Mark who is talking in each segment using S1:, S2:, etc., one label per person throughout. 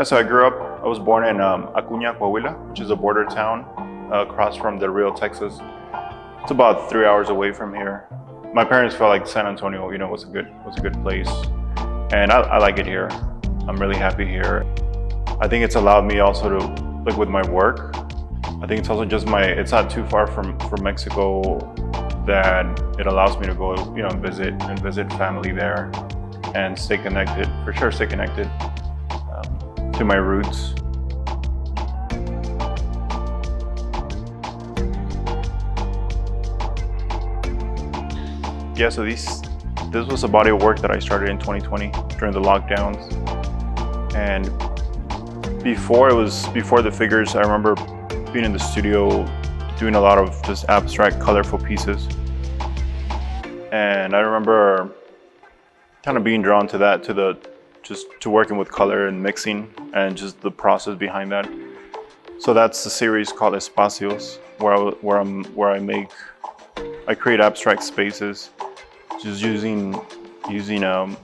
S1: Yeah, so I was born in Acuña, Coahuila, which is a border town across from Del Rio, Texas. It's about 3 hours away from here. My parents felt like San Antonio, was a good place, and I like it here. I'm really happy here. I think it's allowed me also to, like with my work, I think it's also just it's not too far from Mexico, that it allows me to go, and visit family there and stay connected, for sure stay connected to my roots. Yeah, so this was a body of work that I started in 2020 during the lockdowns. And before the figures, I remember being in the studio doing a lot of just abstract, colorful pieces. And I remember kind of being drawn to that, to working with color and mixing and just the process behind that. So that's the series called Espacios, where I create abstract spaces, just using a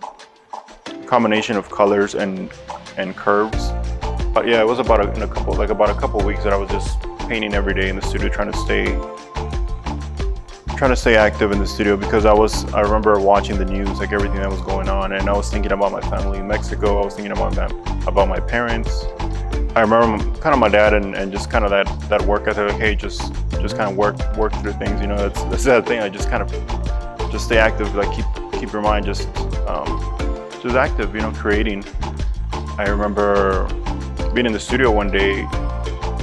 S1: combination of colors and curves. But yeah, it was about a couple of weeks that I was just painting every day in the studio, trying to stay active in the studio, because I remember watching the news, like everything that was going on, and I was thinking about my family in Mexico. I was thinking about my parents. I remember kind of my dad and just kind of that work ethic, like, hey, just kind of work through things, that's that thing. I just kind of just stay active, like keep your mind just active, creating. I remember being in the studio one day,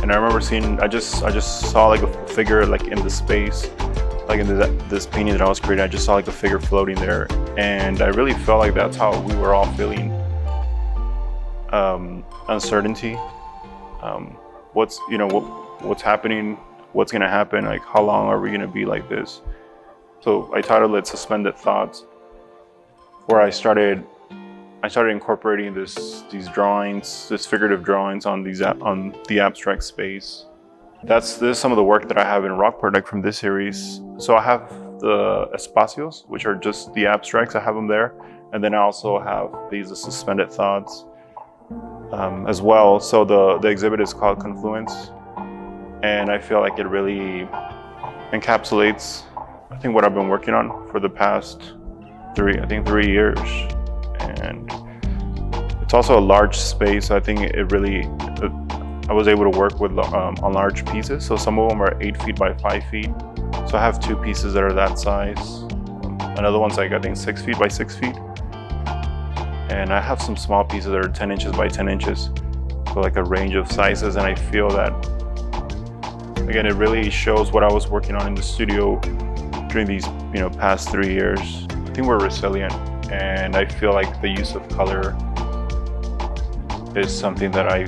S1: and I remember I just saw like a figure like in the space, like in this painting that I was creating. I just saw like a figure floating there, and I really felt like that's how we were all feeling. Uncertainty, what's happening, what's gonna happen, like how long are we gonna be like this? So I titled it Suspended Thoughts, where I started incorporating these drawings, this figurative drawings on the abstract space. This is some of the work that I have in Rockport, like from this series. So I have the Espacios, which are just the abstracts. I have them there, and then I also have the Suspended Thoughts as well. So the exhibit is called Confluence, and I feel like it really encapsulates, I think, what I've been working on for the past 3 years. And it's also a large space. I think I was able to work with on large pieces. So some of them are 8 feet by 5 feet. So I have 2 pieces that are that size. Another one's like, I think 6 feet by 6 feet. And I have some small pieces that are 10 inches by 10 inches. So like a range of sizes. And I feel that, again, it really shows what I was working on in the studio during these, past 3 years. I think we're resilient. And I feel like the use of color is something that I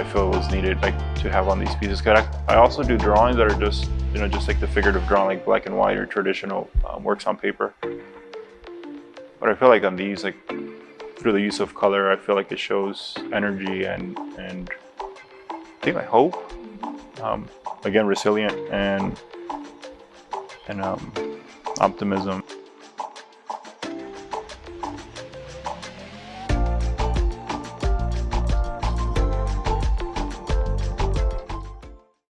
S1: feel was needed, like, to have on these pieces. Cause I also do drawings that are just, just like the figurative drawing, like black and white or traditional works on paper. But I feel like on these, like through the use of color, I feel like it shows energy and I think, like, hope. Again, resilient and optimism.